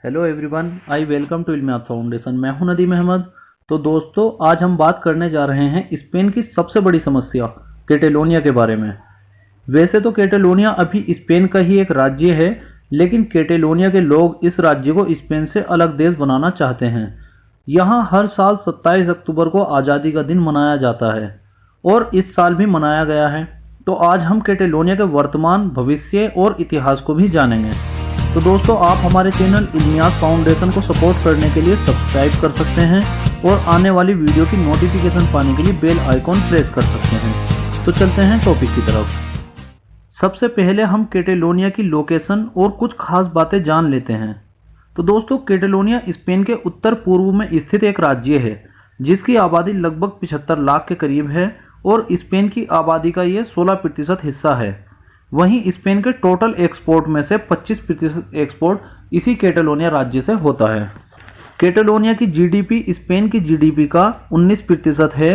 Hello everyone, I welcome to Ilmiyat foundation. मैं हूं नदीम अहमद। तो दोस्तों, आज हम बात करने जा रहे हैं स्पेन की सबसे बड़ी समस्या कैटेलोनिया के बारे में। वैसे तो कैटेलोनिया अभी स्पेन का ही एक राज्य है, लेकिन कैटेलोनिया के लोग इस राज्य को स्पेन से अलग देश बनाना चाहते हैं। यहाँ हर साल 27 अक्टूबर को आज़ादी का दिन मनाया जाता है और इस साल भी मनाया गया है। तो आज हम कैटेलोनिया के वर्तमान, भविष्य और इतिहास को भी जानेंगे। तो दोस्तों, आप हमारे चैनल इल्मियात फाउंडेशन को सपोर्ट करने के लिए सब्सक्राइब कर सकते हैं और आने वाली वीडियो की नोटिफिकेशन पाने के लिए बेल आइकॉन प्रेस कर सकते हैं। तो चलते हैं टॉपिक की तरफ। सबसे पहले हम कैटेलोनिया की लोकेशन और कुछ खास बातें जान लेते हैं। तो दोस्तों, कैटेलोनिया स्पेन के उत्तर पूर्व में स्थित एक राज्य है जिसकी आबादी लगभग 75 लाख के करीब है और स्पेन की आबादी का ये 16% हिस्सा है। वहीं स्पेन के टोटल एक्सपोर्ट में से 25% एक्सपोर्ट इसी कैटेलोनिया राज्य से होता है। कैटेलोनिया की जीडीपी स्पेन की जीडीपी का 19% है।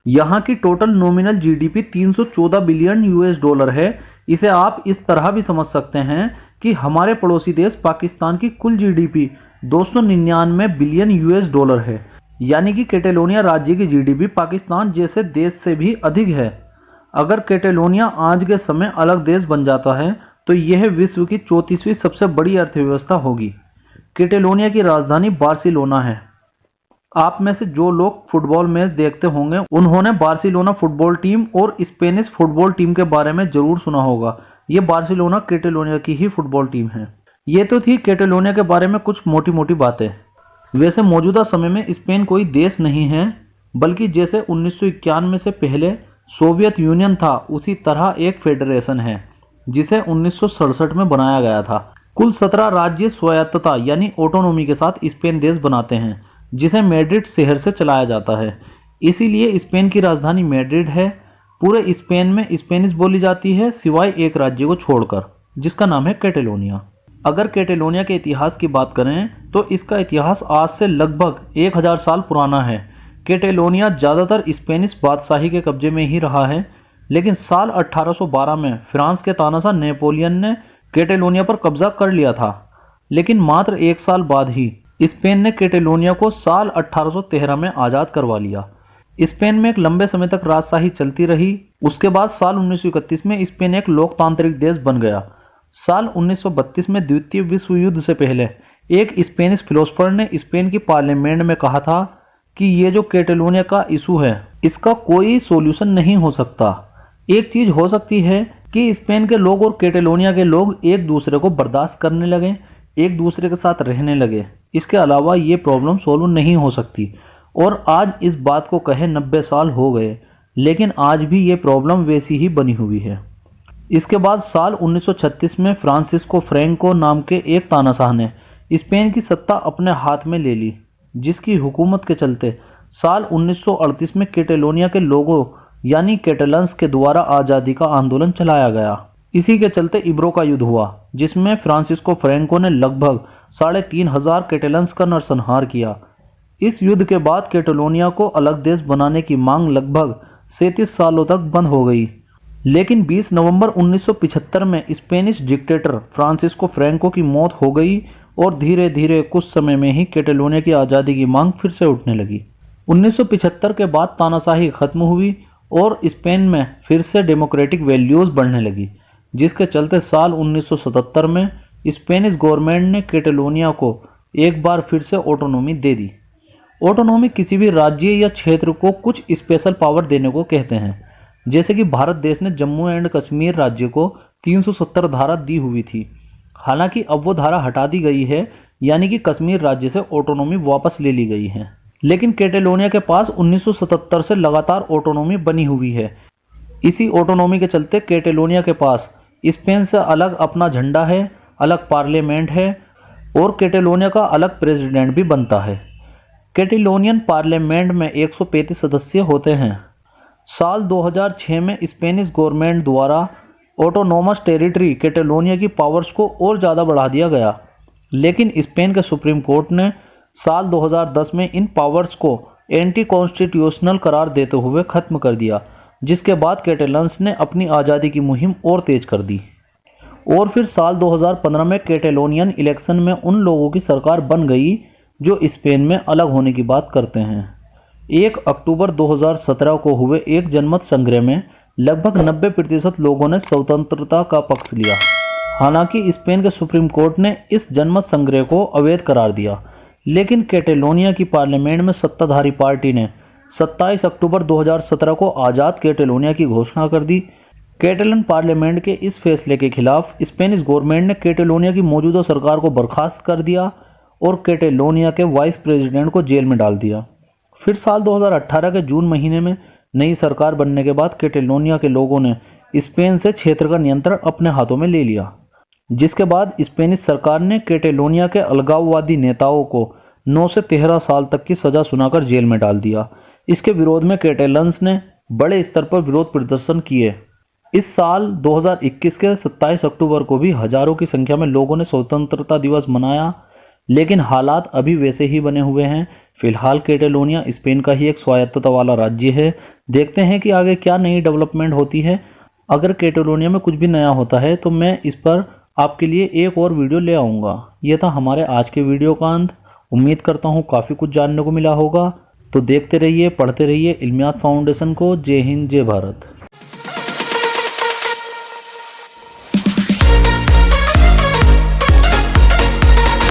यहाँ की total nominal GDP 314 billion US dollar है। इसे आप इस तरह भी समझ सकते हैं कि हमारे पड़ोसी देश पाकिस्तान की कुल जीडीपी 299 बिलियन यूएस डॉलर है। यानी कि कैटेलोनिया राज्य की जीडीपी पाकिस्तान जैसे देश से भी अधिक है। अगर कैटेलोनिया आज के समय अलग देश बन जाता है तो यह विश्व की 34वीं सबसे बड़ी अर्थव्यवस्था होगी। कैटेलोनिया की राजधानी बार्सिलोना है। आप में से जो लोग फुटबॉल मैच देखते होंगे उन्होंने बार्सिलोना फुटबॉल टीम और स्पेनिश फुटबॉल टीम के बारे में जरूर सुना होगा। ये बार्सिलोना कैटेलोनिया की ही फुटबॉल टीम है। ये तो थी कैटेलोनिया के बारे में कुछ मोटी मोटी बातें। वैसे मौजूदा समय में स्पेन कोई देश नहीं है, बल्कि जैसे 1991 से पहले सोवियत यूनियन था उसी तरह एक फेडरेशन है जिसे 1967 में बनाया गया था। कुल 17 राज्य स्वायत्तता यानी ऑटोनॉमी के साथ स्पेन देश बनाते हैं, जिसे मैड्रिड शहर से चलाया जाता है। इसीलिए स्पेन की राजधानी मैड्रिड है। पूरे स्पेन में स्पेनिश बोली जाती है सिवाय एक राज्य को छोड़कर, जिसका नाम है कैटेलोनिया। अगर कैटेलोनिया के इतिहास की बात करें तो इसका इतिहास आज से लगभग 1000 साल पुराना है। कैटेलोनिया ज़्यादातर स्पेनिश बादशाही के कब्जे में ही रहा है, लेकिन साल 1812 में फ्रांस के तानाशाह नेपोलियन ने कैटेलोनिया पर कब्जा कर लिया था। लेकिन मात्र एक साल बाद ही स्पेन ने कैटेलोनिया को साल 1813 में आज़ाद करवा लिया। स्पेन में एक लंबे समय तक राजशाही चलती रही। उसके बाद साल 1931 में स्पेन एक लोकतांत्रिक देश बन गया। साल 1932 में द्वितीय विश्व युद्ध से पहले एक स्पेनिश फिलोसोफर ने स्पेन की पार्लियामेंट में कहा था कि ये जो कैटेलोनिया का इशू है इसका कोई सॉल्यूशन नहीं हो सकता। एक चीज़ हो सकती है कि स्पेन के लोग और कैटेलोनिया के लोग एक दूसरे को बर्दाश्त करने लगे, एक दूसरे के साथ रहने लगे। इसके अलावा ये प्रॉब्लम सॉल्व नहीं हो सकती। और आज इस बात को कहे 90 साल हो गए, लेकिन आज भी ये प्रॉब्लम वैसी ही बनी हुई है। इसके बाद साल 1936 में फ्रांसिस्को फ्रैंको नाम के एक तानाशाह ने स्पेन की सत्ता अपने हाथ में ले ली, जिसकी हुकूमत के चलते साल 1938 में कैटेलोनिया के लोगों यानी कैटलन्स के द्वारा आज़ादी का आंदोलन चलाया गया। इसी के चलते इब्रो का युद्ध हुआ, जिसमें फ्रांसिस्को फ्रैंको ने लगभग 3500 कैटलन्स का नरसंहार किया। इस युद्ध के बाद कैटेलोनिया को अलग देश बनाने की मांग लगभग 37 सालों तक बंद हो गई। लेकिन 20 नवंबर 1975 में स्पेनिश डिक्टेटर फ्रांसिस्को फ्रैंको की मौत हो गई और धीरे धीरे कुछ समय में ही कैटेलोनिया की आज़ादी की मांग फिर से उठने लगी। 1975 के बाद तानाशाही खत्म हुई और स्पेन में फिर से डेमोक्रेटिक वैल्यूज़ बढ़ने लगी, जिसके चलते साल 1977 में स्पेनिश गवर्नमेंट ने कैटेलोनिया को एक बार फिर से ऑटोनॉमी दे दी। ऑटोनॉमी किसी भी राज्य या क्षेत्र को कुछ स्पेशल पावर देने को कहते हैं। जैसे कि भारत देश ने जम्मू एंड कश्मीर राज्य को 370 धारा दी हुई थी। हालांकि अब वो धारा हटा दी गई है, यानी कि कश्मीर राज्य से ऑटोनॉमी वापस ले ली गई है। लेकिन कैटेलोनिया के पास 1977 से लगातार ऑटोनॉमी बनी हुई है। इसी ऑटोनॉमी के चलते कैटेलोनिया के पास स्पेन से अलग अपना झंडा है, अलग पार्लियामेंट है और कैटेलोनिया का अलग प्रेसिडेंट भी बनता है। कैटेलोनियन पार्लियामेंट में 135 सदस्य होते हैं। साल 2006 में स्पेनिश गवर्नमेंट द्वारा ऑटोनोमस टेरिटरी कैटेलोनिया की पावर्स को और ज़्यादा बढ़ा दिया गया, लेकिन स्पेन के सुप्रीम कोर्ट ने साल 2010 में इन पावर्स को एंटी कॉन्स्टिट्यूशनल करार देते हुए ख़त्म कर दिया, जिसके बाद कैटेलन्स ने अपनी आज़ादी की मुहिम और तेज कर दी। और फिर साल 2015 में कैटेलोनियन इलेक्शन में उन लोगों की सरकार बन गई जो स्पेन में अलग होने की बात करते हैं। 1 अक्टूबर 2017 को हुए एक जनमत संग्रह में लगभग 90% लोगों ने स्वतंत्रता का पक्ष लिया। हालांकि स्पेन के सुप्रीम कोर्ट ने इस जनमत संग्रह को अवैध करार दिया, लेकिन कैटेलोनिया की पार्लियामेंट में सत्ताधारी पार्टी ने 27 अक्टूबर 2017 को आज़ाद कैटेलोनिया की घोषणा कर दी। कैटेलन पार्लियामेंट के इस फैसले के खिलाफ स्पेनिश गवर्नमेंट ने कैटेलोनिया की मौजूदा सरकार को बर्खास्त कर दिया और कैटेलोनिया के वाइस प्रेसिडेंट को जेल में डाल दिया। फिर साल 2018 के जून महीने में नई सरकार बनने के बाद कैटेलोनिया के लोगों ने स्पेन से क्षेत्र का नियंत्रण अपने हाथों में ले लिया, जिसके बाद स्पेनिश सरकार ने कैटेलोनिया के अलगाववादी नेताओं को 9 से 13 साल तक की सजा सुनाकर जेल में डाल दिया। इसके विरोध में कैटेलन्स ने बड़े स्तर पर विरोध प्रदर्शन किए। इस साल 2021 के 27 अक्टूबर को भी हजारों की संख्या में लोगों ने स्वतंत्रता दिवस मनाया, लेकिन हालात अभी वैसे ही बने हुए हैं। फिलहाल कैटेलोनिया स्पेन का ही एक स्वायत्तता वाला राज्य है। देखते हैं कि आगे क्या नई डेवलपमेंट होती है। अगर कैटेलोनिया में कुछ भी नया होता है तो मैं इस पर आपके लिए एक और वीडियो ले आऊँगा। यह था हमारे आज के वीडियो का अंत। उम्मीद करता हूँ काफ़ी कुछ जानने को मिला होगा। तो देखते रहिए, पढ़ते रहिए इल्मियात फाउंडेशन को। जय हिंद, जय भारत।